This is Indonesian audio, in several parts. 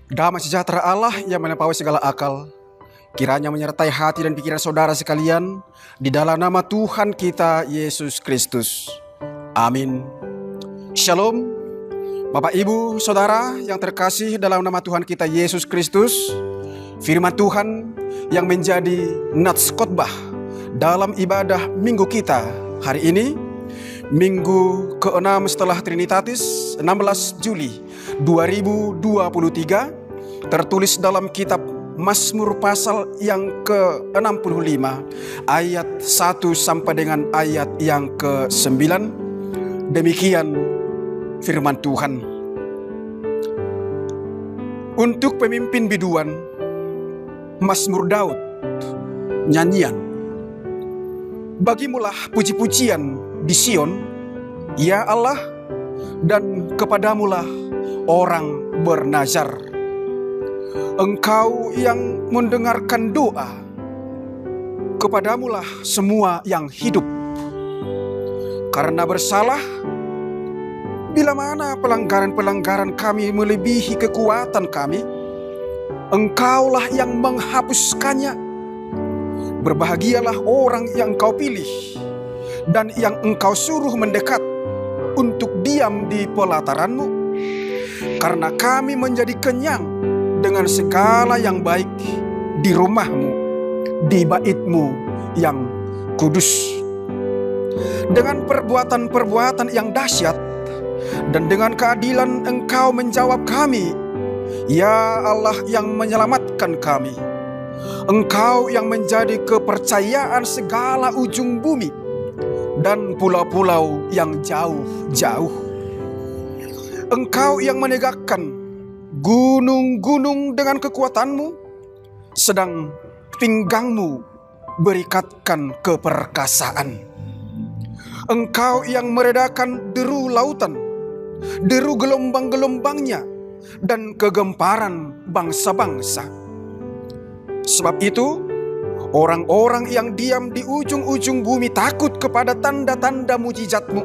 Damai sejahtera Allah yang melampaui segala akal, kiranya menyertai hati dan pikiran saudara sekalian di dalam nama Tuhan kita Yesus Kristus. Amin. Shalom, Bapak Ibu Saudara yang terkasih dalam nama Tuhan kita Yesus Kristus. Firman Tuhan yang menjadi nats khotbah dalam ibadah minggu kita hari ini, minggu ke-6 setelah Trinitatis, 16 Juli 2023, tertulis dalam kitab Mazmur pasal yang ke-65 ayat 1 sampai dengan ayat yang ke-9. Demikian firman Tuhan. Untuk pemimpin biduan, Mazmur Daud, nyanyian. Bagimulah puji-pujian di Sion, ya Allah, dan kepadamulah orang bernazar. Engkau yang mendengarkan doa, kepadamulah semua yang hidup. Karena bersalah, bila mana pelanggaran-pelanggaran kami melebihi kekuatan kami, Engkaulah yang menghapuskannya. Berbahagialah orang yang Engkau pilih dan yang Engkau suruh mendekat untuk diam di pelataran-Mu. Karena kami menjadi kenyang dengan segala yang baik di rumah-Mu, di bait-Mu yang kudus. Dengan perbuatan-perbuatan yang dahsyat dan dengan keadilan Engkau menjawab kami, ya Allah yang menyelamatkan kami. Engkau yang menjadi kepercayaan segala ujung bumi dan pulau-pulau yang jauh-jauh. Engkau yang menegakkan gunung-gunung dengan kekuatan-Mu, sedang pinggang-Mu berikatkan keperkasaan. Engkau yang meredakan deru lautan, deru gelombang-gelombangnya, dan kegemparan bangsa-bangsa. Sebab itu, orang-orang yang diam di ujung-ujung bumi takut kepada tanda-tanda mujizat-Mu.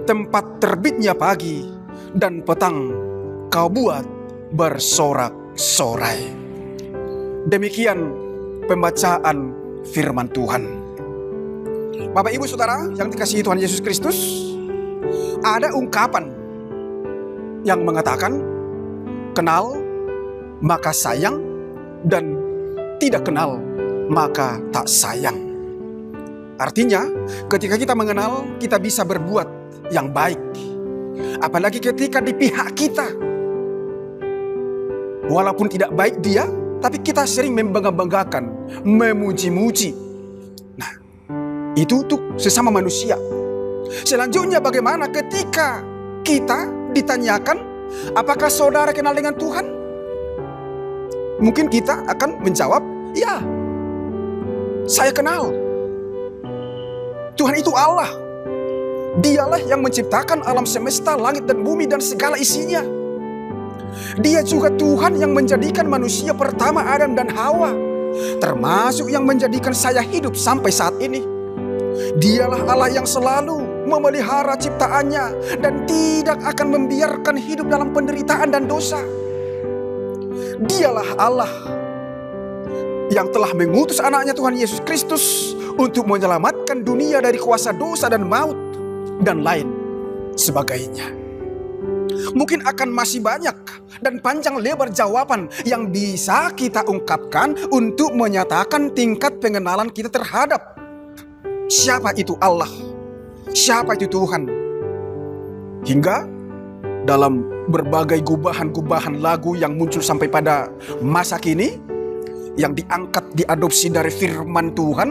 Tempat terbitnya pagi dan petang Kau buat bersorak-sorai. Demikian pembacaan firman Tuhan. Bapak Ibu Saudara yang dikasihi Tuhan Yesus Kristus, ada ungkapan yang mengatakan kenal maka sayang, dan tidak kenal maka tak sayang. Artinya, ketika kita mengenal, kita bisa berbuat yang baik. Apalagi ketika di pihak kita, walaupun tidak baik dia, tapi kita sering membangga-banggakan, memuji-muji. Nah, itu untuk sesama manusia. Selanjutnya bagaimana ketika kita ditanyakan, apakah saudara kenal dengan Tuhan? Mungkin kita akan menjawab, ya, saya kenal. Tuhan itu Allah. Dialah yang menciptakan alam semesta, langit dan bumi dan segala isinya. Dia juga Tuhan yang menjadikan manusia pertama Adam dan Hawa, termasuk yang menjadikan saya hidup sampai saat ini. Dialah Allah yang selalu memelihara ciptaannya dan tidak akan membiarkan hidup dalam penderitaan dan dosa. Dialah Allah yang telah mengutus anaknya Tuhan Yesus Kristus untuk menyelamatkan dunia dari kuasa dosa dan maut dan lain sebagainya. Mungkin akan masih banyak dan panjang lebar jawaban yang bisa kita ungkapkan untuk menyatakan tingkat pengenalan kita terhadap siapa itu Allah, siapa itu Tuhan. Hingga dalam berbagai gubahan-gubahan lagu yang muncul sampai pada masa kini, yang diangkat diadopsi dari firman Tuhan,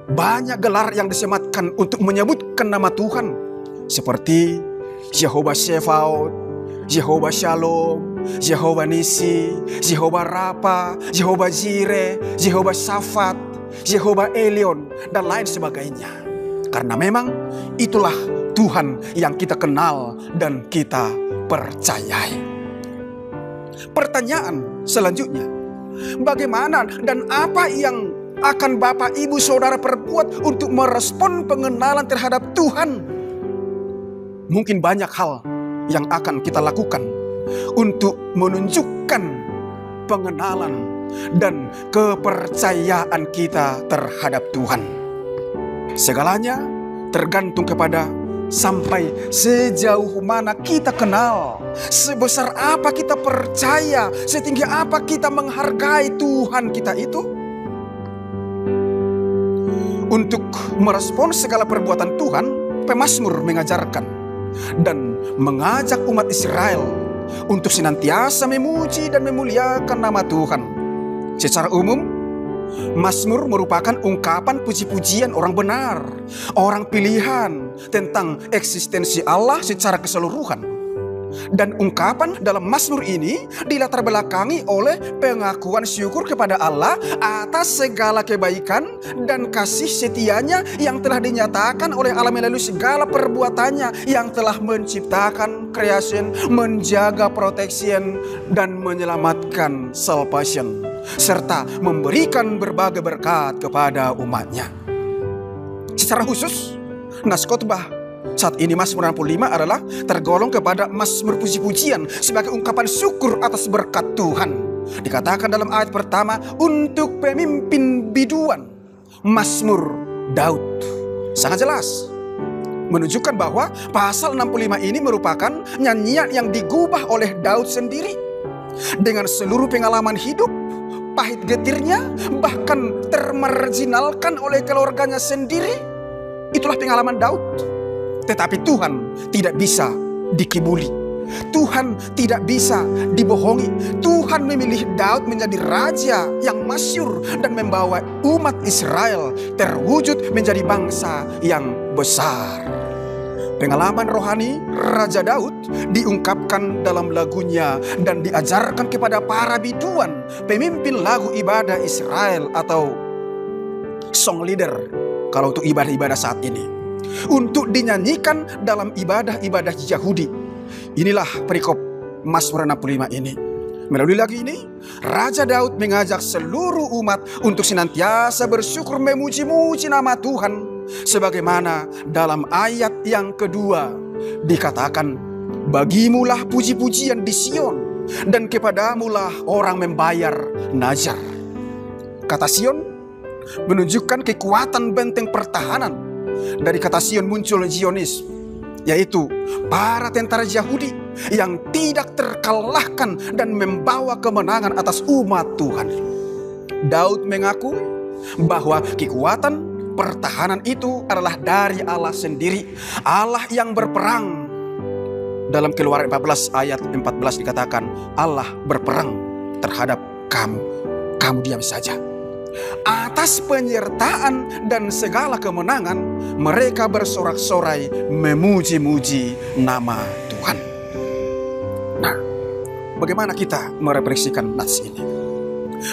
banyak gelar yang disematkan untuk menyebutkan nama Tuhan, seperti Jehovah Shefaot, Jehovah Shalom, Jehovah Nisi, Jehovah Rafa, Jehovah Jireh, Jehovah Shafat, Jehovah Elion, dan lain sebagainya. Karena memang itulah Tuhan yang kita kenal dan kita percayai. Pertanyaan selanjutnya, bagaimana dan apa yang akan Bapak Ibu Saudara perbuat untuk merespon pengenalan terhadap Tuhan? Mungkin banyak hal yang akan kita lakukan untuk menunjukkan pengenalan dan kepercayaan kita terhadap Tuhan. Segalanya tergantung kepada sampai sejauh mana kita kenal, sebesar apa kita percaya, setinggi apa kita menghargai Tuhan kita itu. Untuk merespons segala perbuatan Tuhan, pemazmur mengajarkan dan mengajak umat Israel untuk senantiasa memuji dan memuliakan nama Tuhan. Secara umum, mazmur merupakan ungkapan puji-pujian orang benar, orang pilihan tentang eksistensi Allah secara keseluruhan. Dan ungkapan dalam mazmur ini dilatar belakangi oleh pengakuan syukur kepada Allah atas segala kebaikan dan kasih setianya yang telah dinyatakan oleh Allah melalui segala perbuatannya yang telah menciptakan creation, menjaga protection, dan menyelamatkan salvation, serta memberikan berbagai berkat kepada umatnya. Secara khusus, nas khotbah saat ini Mazmur 65 adalah tergolong kepada mazmur puji-pujian sebagai ungkapan syukur atas berkat Tuhan. Dikatakan dalam ayat pertama, untuk pemimpin biduan, Mazmur Daud. Sangat jelas menunjukkan bahwa pasal 65 ini merupakan nyanyian yang digubah oleh Daud sendiri. Dengan seluruh pengalaman hidup, pahit getirnya, bahkan termarginalkan oleh keluarganya sendiri. Itulah pengalaman Daud. Tetapi Tuhan tidak bisa dikibuli. Tuhan tidak bisa dibohongi. Tuhan memilih Daud menjadi raja yang masyhur dan membawa umat Israel terwujud menjadi bangsa yang besar. Pengalaman rohani Raja Daud diungkapkan dalam lagunya dan diajarkan kepada para biduan, pemimpin lagu ibadah Israel atau song leader kalau untuk ibadah-ibadah saat ini, untuk dinyanyikan dalam ibadah-ibadah Yahudi. Inilah perikop Mazmur 65 ini. Melalui lagu ini, Raja Daud mengajak seluruh umat untuk senantiasa bersyukur memuji-muji nama Tuhan. Sebagaimana dalam ayat yang kedua dikatakan, bagimulah puji-pujian di Sion, dan kepadamulah orang membayar nazar. Kata Sion menunjukkan kekuatan benteng pertahanan. Dari kata Sion muncul Zionis, yaitu para tentara Yahudi yang tidak terkalahkan dan membawa kemenangan atas umat Tuhan. Daud mengaku bahwa kekuatan pertahanan itu adalah dari Allah sendiri, Allah yang berperang. Dalam Keluaran 14 ayat 14 dikatakan, Allah berperang terhadap kamu, kamu diam saja. Atas penyertaan dan segala kemenangan, mereka bersorak-sorai memuji-muji nama Tuhan. Nah, bagaimana kita merefleksikan nats ini?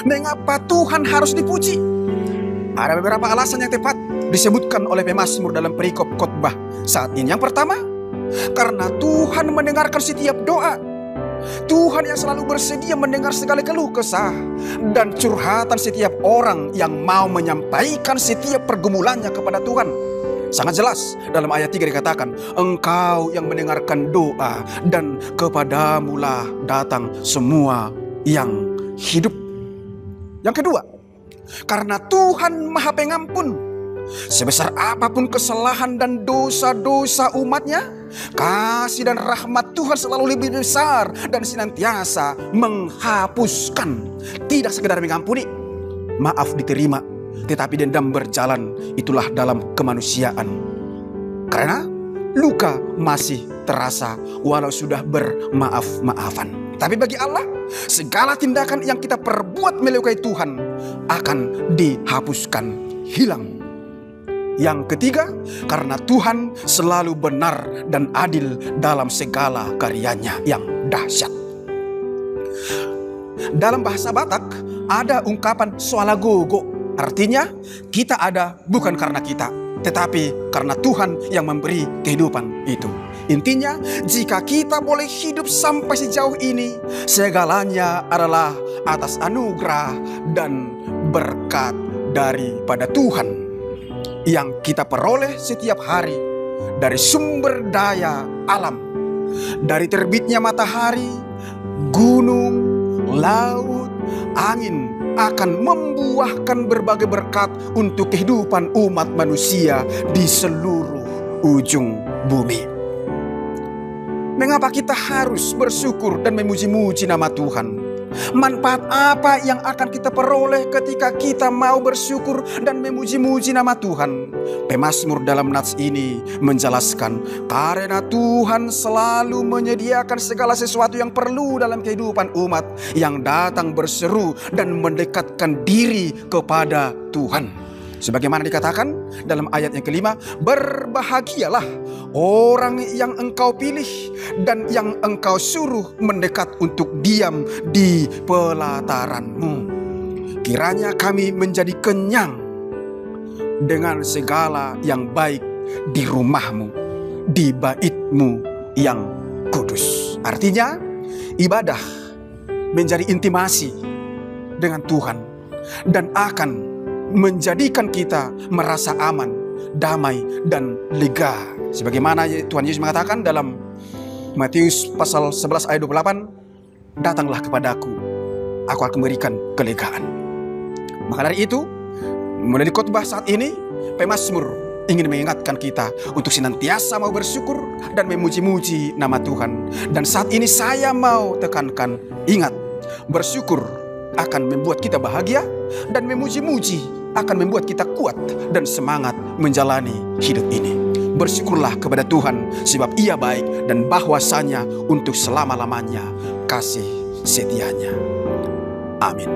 Mengapa Tuhan harus dipuji? Ada beberapa alasan yang tepat disebutkan oleh pemazmur dalam perikop khotbah saat ini. Yang pertama, karena Tuhan mendengarkan setiap doa. Tuhan yang selalu bersedia mendengar segala keluh kesah dan curhatan setiap orang yang mau menyampaikan setiap pergumulannya kepada Tuhan. Sangat jelas dalam ayat 3 dikatakan, Engkau yang mendengarkan doa dan kepadamulah datang semua yang hidup. Yang kedua, karena Tuhan Maha Pengampun. Sebesar apapun kesalahan dan dosa-dosa umatnya, kasih dan rahmat Tuhan selalu lebih besar dan senantiasa menghapuskan. Tidak sekedar mengampuni, maaf diterima, tetapi dendam berjalan. Itulah dalam kemanusiaan. Karena luka masih terasa walau sudah bermaaf-maafan. Tapi bagi Allah, segala tindakan yang kita perbuat melukai Tuhan akan dihapuskan, hilang. Yang ketiga, karena Tuhan selalu benar dan adil dalam segala karyanya yang dahsyat. Dalam bahasa Batak ada ungkapan swalagogo, artinya kita ada bukan karena kita, tetapi karena Tuhan yang memberi kehidupan itu. Intinya, jika kita boleh hidup sampai sejauh ini, segalanya adalah atas anugerah dan berkat daripada Tuhan yang kita peroleh setiap hari dari sumber daya alam. Dari terbitnya matahari gunung, laut, angin akan membuahkan berbagai berkat untuk kehidupan umat manusia di seluruh ujung bumi. Mengapa kita harus bersyukur dan memuji-muji nama Tuhan? Manfaat apa yang akan kita peroleh ketika kita mau bersyukur dan memuji-muji nama Tuhan? Pemazmur dalam nats ini menjelaskan, karena Tuhan selalu menyediakan segala sesuatu yang perlu dalam kehidupan umat yang datang berseru dan mendekatkan diri kepada Tuhan. Sebagaimana dikatakan dalam ayat yang kelima, berbahagialah orang yang engkau pilih dan yang engkau suruh mendekat untuk diam di pelataranmu. Kiranya kami menjadi kenyang dengan segala yang baik di rumahmu, di baitmu yang kudus. Artinya ibadah menjadi intimasi dengan Tuhan dan akan menjadikan kita merasa aman, damai, dan lega. Sebagaimana Tuhan Yesus mengatakan dalam Matius pasal 11 ayat 28, datanglah kepadaku, aku akan memberikan kelegaan. Maka dari itu, melalui khotbah saat ini, pemazmur ingin mengingatkan kita untuk senantiasa mau bersyukur dan memuji-muji nama Tuhan. Dan saat ini saya mau tekankan, ingat, bersyukur akan membuat kita bahagia, dan memuji-muji akan membuat kita kuat dan semangat menjalani hidup ini. Bersyukurlah kepada Tuhan sebab Ia baik dan bahwasanya untuk selama-lamanya kasih setianya. Amin.